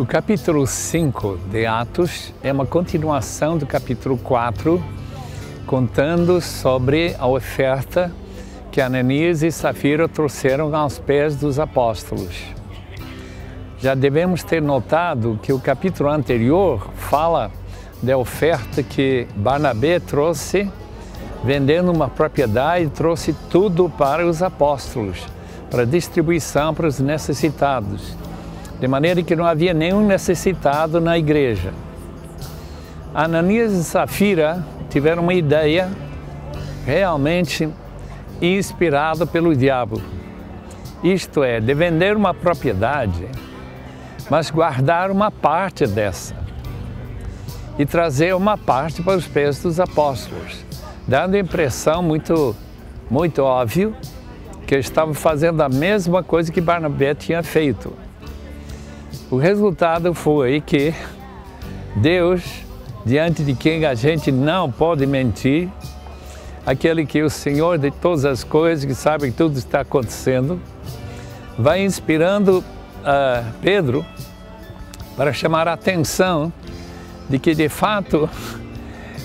capítulo 5 de Atos é uma continuação do capítulo 4, contando sobre a oferta que Ananias e Safira trouxeram aos pés dos apóstolos. Já devemos ter notado que o capítulo anterior fala da oferta que Barnabé trouxe, vendendo uma propriedade, trouxe tudo para os apóstolos, para distribuição para os necessitados, de maneira que não havia nenhum necessitado na igreja. Ananias e Safira tiveram uma ideia realmente inspirada pelo diabo. Isto é, de vender uma propriedade, mas guardar uma parte dessa e trazer uma parte para os pés dos apóstolos, dando a impressão muito óbvia que estavam fazendo a mesma coisa que Barnabé tinha feito. O resultado foi que Deus, diante de quem a gente não pode mentir, aquele que é o Senhor de todas as coisas, que sabe que tudo está acontecendo, vai inspirando Pedro para chamar a atenção de que, de fato,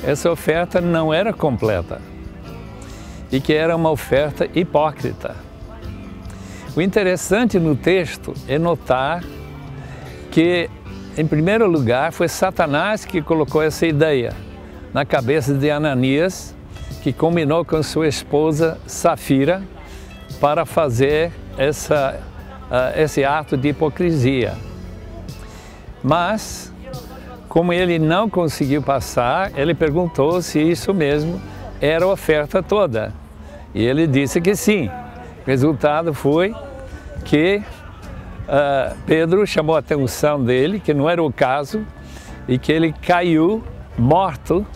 essa oferta não era completa e que era uma oferta hipócrita. O interessante no texto é notar que, em primeiro lugar, foi Satanás que colocou essa ideia na cabeça de Ananias, que combinou com sua esposa Safira para fazer esse ato de hipocrisia. Mas, como ele não conseguiu passar, ele perguntou se isso mesmo era a oferta toda. E ele disse que sim. O resultado foi que Pedro chamou a atenção dele, que não era o caso, e que ele caiu morto,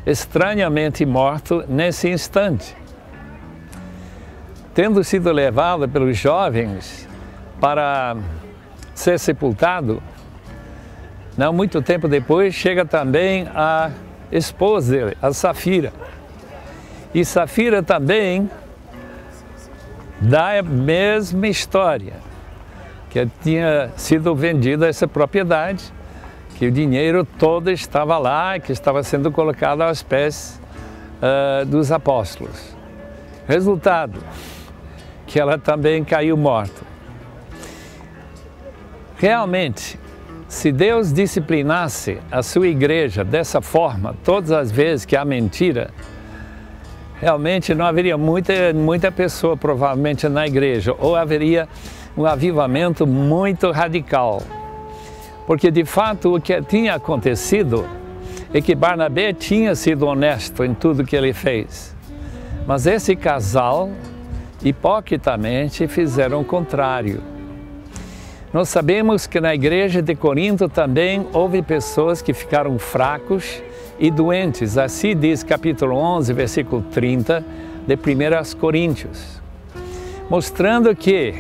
estranhamente morto, nesse instante. Tendo sido levado pelos jovens para ser sepultado, não muito tempo depois, chega também a esposa dele, a Safira. E Safira também dá a mesma história, que tinha sido vendida essa propriedade, que o dinheiro todo estava lá, que estava sendo colocado aos pés dos apóstolos. Resultado, que ela também caiu morta. Realmente, se Deus disciplinasse a sua igreja dessa forma, todas as vezes que há mentira, realmente não haveria muita pessoa provavelmente na igreja, ou haveria um avivamento muito radical. Porque de fato o que tinha acontecido é que Barnabé tinha sido honesto em tudo que ele fez. Mas esse casal, hipocritamente, fizeram o contrário. Nós sabemos que na igreja de Corinto também houve pessoas que ficaram fracos e doentes. Assim diz capítulo 11, versículo 30 de 1 Coríntios. Mostrando que,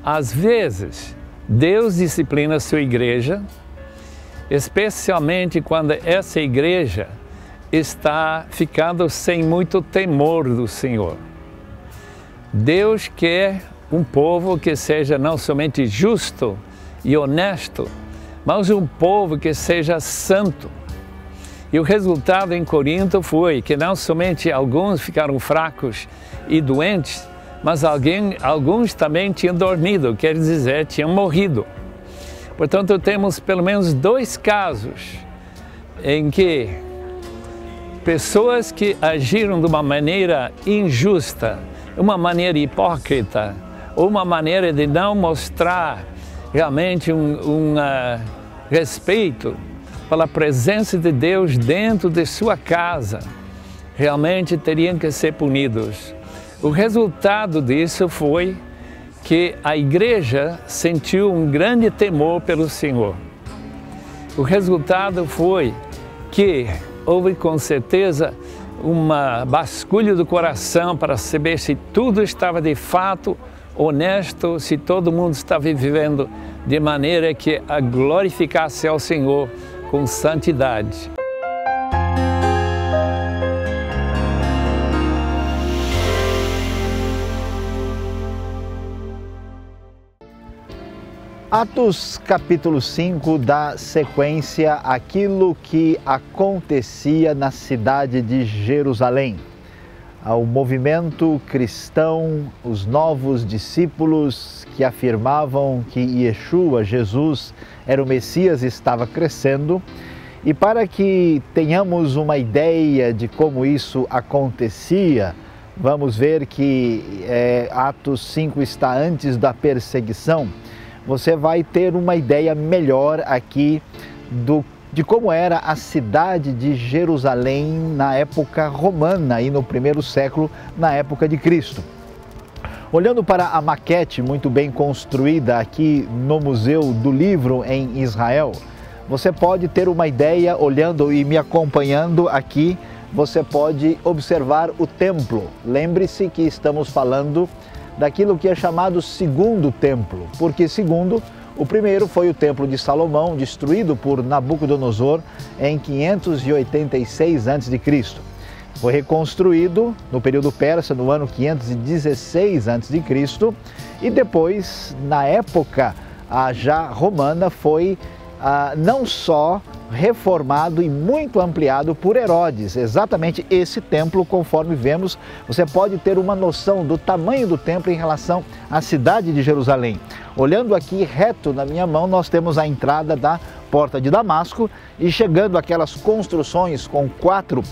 às vezes, Deus disciplina a sua igreja, especialmente quando essa igreja está ficando sem muito temor do Senhor. Deus quer um povo que seja não somente justo e honesto, mas um povo que seja santo. E o resultado em Corinto foi que não somente alguns ficaram fracos e doentes, mas alguns também tinham dormido, quer dizer, tinham morrido. Portanto, temos pelo menos 2 casos em que pessoas que agiram de uma maneira injusta, uma maneira hipócrita, ou uma maneira de não mostrar realmente um respeito pela presença de Deus dentro de sua casa, realmente teriam que ser punidos. O resultado disso foi que a igreja sentiu um grande temor pelo Senhor. O resultado foi que houve com certeza uma basculha do coração para saber se tudo estava de fato honesto, se todo mundo estava vivendo de maneira que a glorificasse ao Senhor com santidade. Atos capítulo 5 dá sequência àquilo que acontecia na cidade de Jerusalém. Ao movimento cristão, os novos discípulos que afirmavam que Yeshua, Jesus, era o Messias, estava crescendo. E para que tenhamos uma ideia de como isso acontecia, vamos ver que Atos 5 está antes da perseguição. Você vai ter uma ideia melhor aqui de como era a cidade de Jerusalém na época romana e no primeiro século, na época de Cristo. Olhando para a maquete muito bem construída aqui no Museu do Livro em Israel, você pode ter uma ideia, olhando e me acompanhando aqui, você pode observar o templo. Lembre-se que estamos falando daquilo que é chamado segundo templo, porque segundo, o primeiro foi o templo de Salomão, destruído por Nabucodonosor em 586 a.C. Foi reconstruído no período persa no ano 516 a.C. e depois, na época já romana, foi não só reformado e muito ampliado por Herodes. Exatamente esse templo, conforme vemos, você pode ter uma noção do tamanho do templo em relação à cidade de Jerusalém. Olhando aqui reto na minha mão, nós temos a entrada da Porta de Damasco e chegando aquelas construções com 4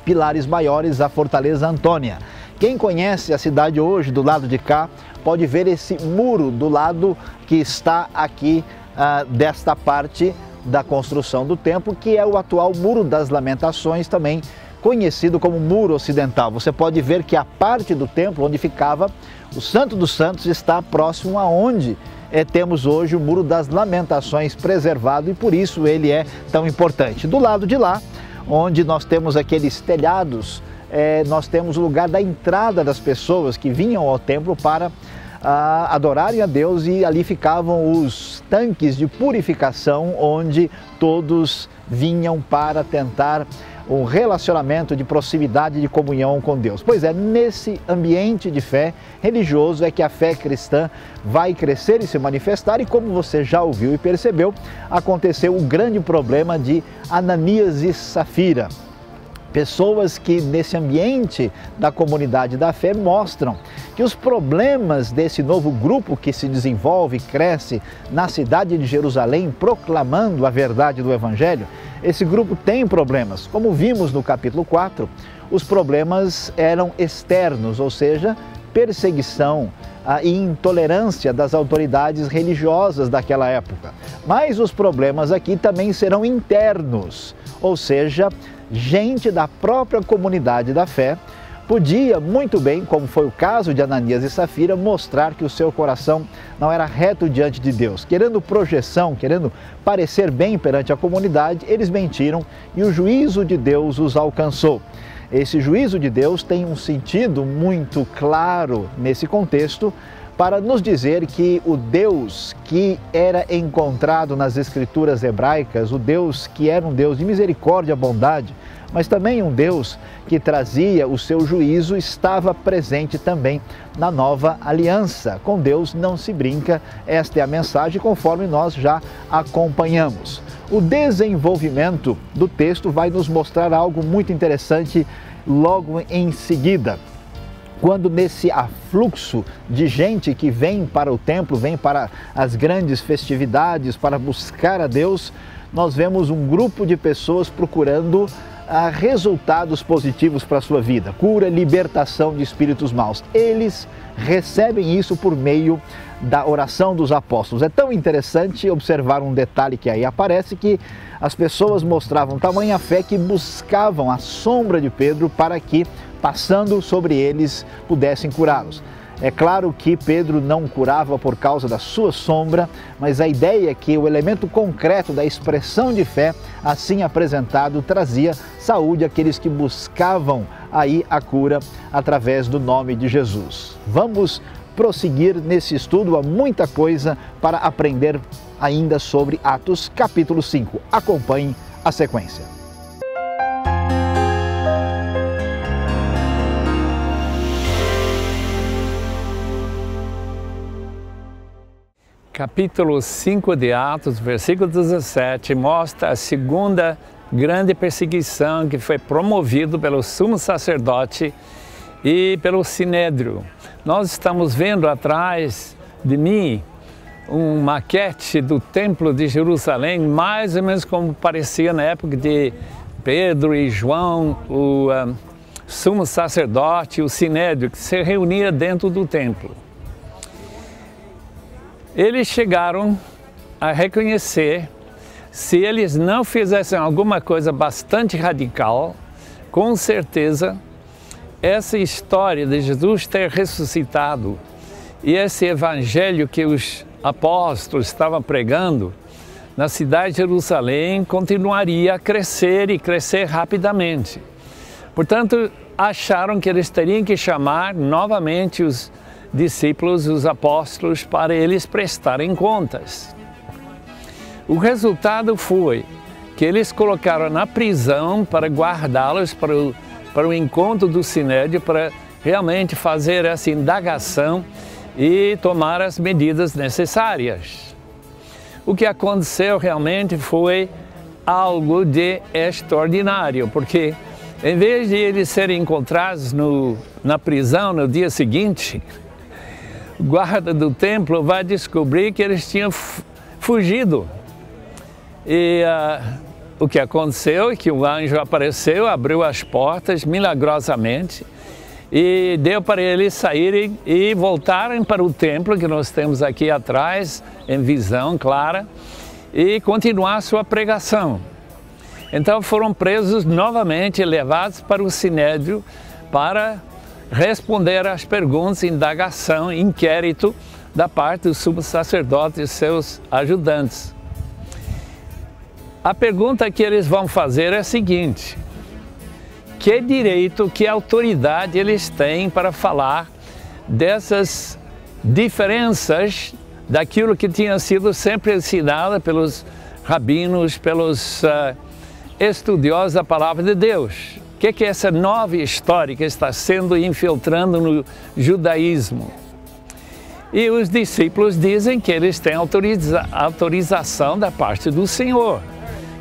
pilares maiores, a Fortaleza Antônia. Quem conhece a cidade hoje do lado de cá, pode ver esse muro do lado que está aqui desta parte da construção do templo, que é o atual Muro das Lamentações, também conhecido como Muro Ocidental. Você pode ver que a parte do templo onde ficava o Santo dos Santos está próximo aonde temos hoje o Muro das Lamentações preservado e por isso ele é tão importante. Do lado de lá, onde nós temos aqueles telhados, nós temos o lugar da entrada das pessoas que vinham ao templo para adorarem a Deus, e ali ficavam os tanques de purificação onde todos vinham para tentar um relacionamento de proximidade, de comunhão com Deus. Pois é, nesse ambiente de fé religioso é que a fé cristã vai crescer e se manifestar, e como você já ouviu e percebeu, aconteceu o grande problema de Ananias e Safira. Pessoas que nesse ambiente da comunidade da fé mostram que os problemas desse novo grupo que se desenvolve e cresce na cidade de Jerusalém, proclamando a verdade do Evangelho, esse grupo tem problemas. Como vimos no capítulo 4, os problemas eram externos, ou seja, perseguição e intolerância das autoridades religiosas daquela época. Mas os problemas aqui também serão internos, ou seja, gente da própria comunidade da fé podia muito bem, como foi o caso de Ananias e Safira, mostrar que o seu coração não era reto diante de Deus. Querendo projeção, querendo parecer bem perante a comunidade, eles mentiram e o juízo de Deus os alcançou. Esse juízo de Deus tem um sentido muito claro nesse contexto, para nos dizer que o Deus que era encontrado nas escrituras hebraicas, o Deus que era um Deus de misericórdia e bondade, mas também um Deus que trazia o seu juízo, estava presente também na nova aliança. Com Deus não se brinca, esta é a mensagem conforme nós já acompanhamos. O desenvolvimento do texto vai nos mostrar algo muito interessante logo em seguida. Quando nesse afluxo de gente que vem para o templo, vem para as grandes festividades, para buscar a Deus, nós vemos um grupo de pessoas procurando resultados positivos para a sua vida, cura, libertação de espíritos maus. Eles recebem isso por meio da oração dos apóstolos. É tão interessante observar um detalhe que aí aparece, que as pessoas mostravam tamanha fé que buscavam a sombra de Pedro para que, passando sobre eles, pudessem curá-los. É claro que Pedro não curava por causa da sua sombra, mas a ideia é que o elemento concreto da expressão de fé, assim apresentado, trazia saúde àqueles que buscavam aí a cura através do nome de Jesus. Vamos prosseguir nesse estudo, há muita coisa para aprender ainda sobre Atos capítulo 5. Acompanhe a sequência. Capítulo 5 de Atos, versículo 17, mostra a segunda grande perseguição que foi promovida pelo sumo sacerdote e pelo Sinédrio. Nós estamos vendo atrás de mim uma maquete do Templo de Jerusalém, mais ou menos como parecia na época de Pedro e João, o sumo sacerdote, o Sinédrio, que se reunia dentro do templo. Eles chegaram a reconhecer, se eles não fizessem alguma coisa bastante radical, com certeza, essa história de Jesus ter ressuscitado e esse evangelho que os apóstolos estavam pregando na cidade de Jerusalém continuaria a crescer e crescer rapidamente. Portanto, acharam que eles teriam que chamar novamente os discípulos, os apóstolos, para eles prestarem contas. O resultado foi que eles colocaram na prisão para guardá-los para o encontro do Sinédrio, para realmente fazer essa indagação e tomar as medidas necessárias. O que aconteceu realmente foi algo de extraordinário, porque em vez de eles serem encontrados na prisão no dia seguinte, o guarda do templo vai descobrir que eles tinham fugido. E o que aconteceu é que o anjo apareceu, abriu as portas milagrosamente e deu para eles saírem e voltarem para o templo que nós temos aqui atrás, em visão clara, e continuar sua pregação. Então foram presos novamente e levados para o Sinédrio para responder às perguntas, indagação, inquérito da parte do sumo sacerdote e seus ajudantes. A pergunta que eles vão fazer é a seguinte: que direito, que autoridade eles têm para falar dessas diferenças daquilo que tinha sido sempre ensinado pelos rabinos, pelos estudiosos da palavra de Deus? O que é essa nova história que está sendo infiltrando no judaísmo? E os discípulos dizem que eles têm autorização da parte do Senhor,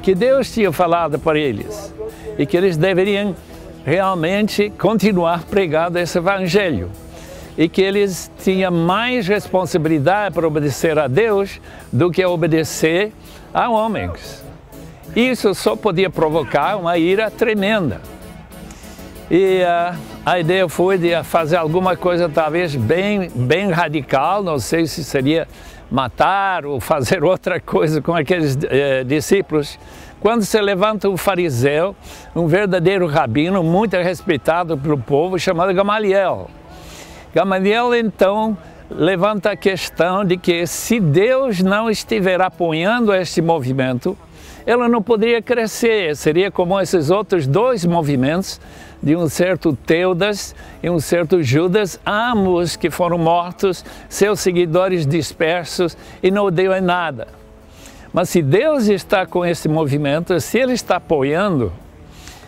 que Deus tinha falado para eles e que eles deveriam realmente continuar pregando esse evangelho e que eles tinham mais responsabilidade para obedecer a Deus do que obedecer a homens. Isso só podia provocar uma ira tremenda. E a ideia foi de fazer alguma coisa talvez bem radical, não sei se seria matar ou fazer outra coisa com aqueles discípulos. Quando se levanta um fariseu, um verdadeiro rabino, muito respeitado pelo povo, chamado Gamaliel. Gamaliel então levanta a questão de que se Deus não estiver apoiando este movimento, ela não poderia crescer, seria como esses outros dois movimentos, de um certo Teudas e um certo Judas, ambos que foram mortos, seus seguidores dispersos e não deu em nada. Mas se Deus está com esse movimento, se Ele está apoiando,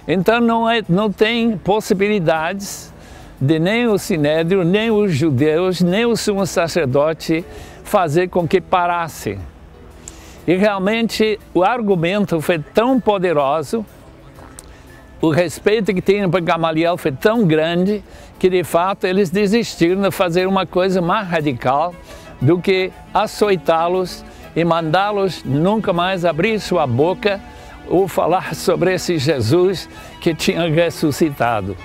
então não tem possibilidades de nem o Sinédrio, nem os judeus, nem o sumo sacerdote fazer com que parasse. E realmente o argumento foi tão poderoso, o respeito que tinham para Gamaliel foi tão grande, que de fato eles desistiram de fazer uma coisa mais radical do que açoitá-los e mandá-los nunca mais abrir sua boca ou falar sobre esse Jesus que tinha ressuscitado.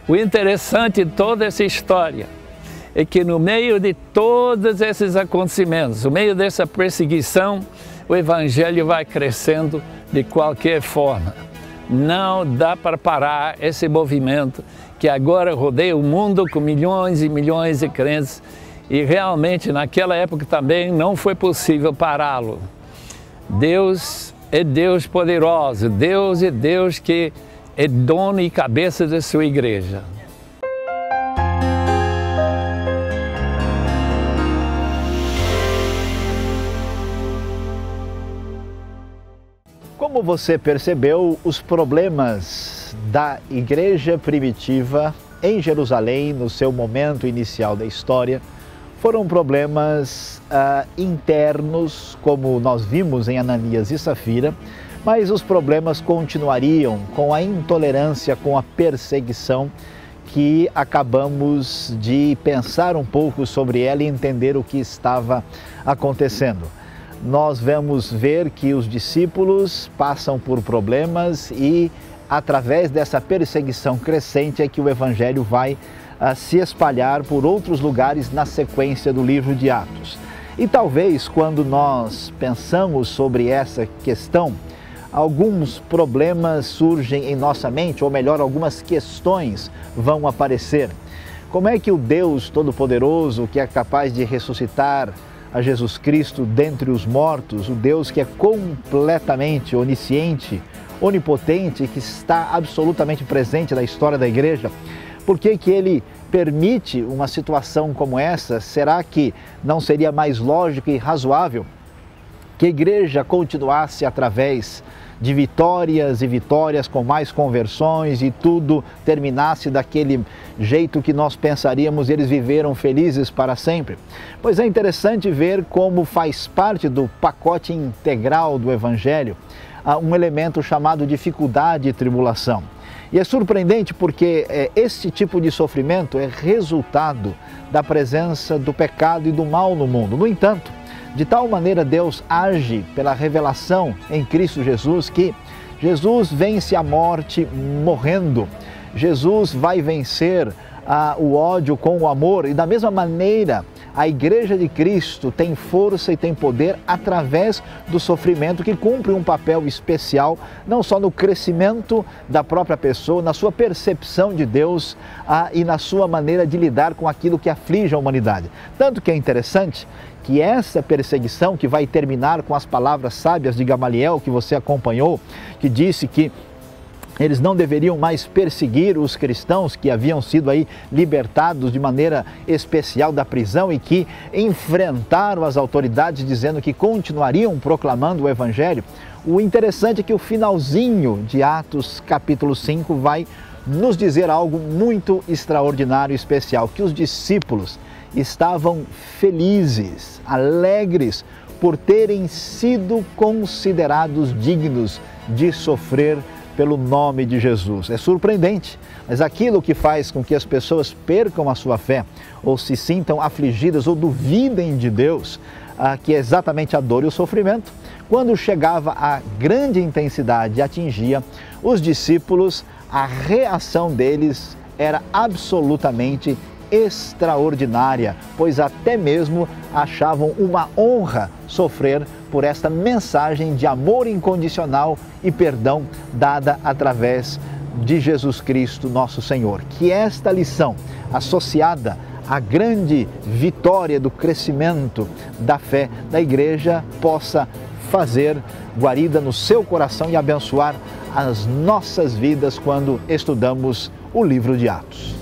O interessante de toda essa história é que no meio de todos esses acontecimentos, no meio dessa perseguição, o Evangelho vai crescendo de qualquer forma. Não dá para parar esse movimento que agora rodeia o mundo com milhões e milhões de crentes e realmente naquela época também não foi possível pará-lo. Deus é Deus poderoso, Deus é Deus que é dono e cabeça da sua igreja. Como você percebeu, os problemas da igreja primitiva em Jerusalém, no seu momento inicial da história, foram problemas internos, como nós vimos em Ananias e Safira, mas os problemas continuariam com a intolerância, com a perseguição, que acabamos de pensar um pouco sobre ela e entender o que estava acontecendo. Nós vamos ver que os discípulos passam por problemas e, através dessa perseguição crescente, é que o Evangelho vai se espalhar por outros lugares na sequência do livro de Atos. E talvez, quando nós pensamos sobre essa questão, alguns problemas surgem em nossa mente, ou melhor, algumas questões vão aparecer. Como é que o Deus Todo-Poderoso, que é capaz de ressuscitar a Jesus Cristo dentre os mortos, o Deus que é completamente onisciente, onipotente, que está absolutamente presente na história da igreja, por que Ele permite uma situação como essa? Será que não seria mais lógico e razoável que a igreja continuasse através de vitórias e vitórias, com mais conversões, e tudo terminasse daquele jeito que nós pensaríamos, eles viveram felizes para sempre? Pois é interessante ver como faz parte do pacote integral do Evangelho um elemento chamado dificuldade e tribulação. E é surpreendente porque esse tipo de sofrimento é resultado da presença do pecado e do mal no mundo. No entanto, de tal maneira Deus age pela revelação em Cristo Jesus, que Jesus vence a morte morrendo. Jesus vai vencer o ódio com o amor, e da mesma maneira a Igreja de Cristo tem força e tem poder através do sofrimento, que cumpre um papel especial, não só no crescimento da própria pessoa, na sua percepção de Deus e na sua maneira de lidar com aquilo que aflige a humanidade. Tanto que é interessante que essa perseguição, que vai terminar com as palavras sábias de Gamaliel, que você acompanhou, que disse que eles não deveriam mais perseguir os cristãos que haviam sido aí libertados de maneira especial da prisão e que enfrentaram as autoridades dizendo que continuariam proclamando o Evangelho. O interessante é que o finalzinho de Atos capítulo 5 vai nos dizer algo muito extraordinário e especial, que os discípulos estavam felizes, alegres por terem sido considerados dignos de sofrer pelo nome de Jesus. É surpreendente, mas aquilo que faz com que as pessoas percam a sua fé, ou se sintam afligidas, ou duvidem de Deus, que é exatamente a dor e o sofrimento, quando chegava a grande intensidade e atingia os discípulos, a reação deles era absolutamente extraordinária, pois até mesmo achavam uma honra sofrer por esta mensagem de amor incondicional e perdão dada através de Jesus Cristo, nosso Senhor. Que esta lição, associada à grande vitória do crescimento da fé da igreja, possa fazer guarida no seu coração e abençoar as nossas vidas quando estudamos o livro de Atos.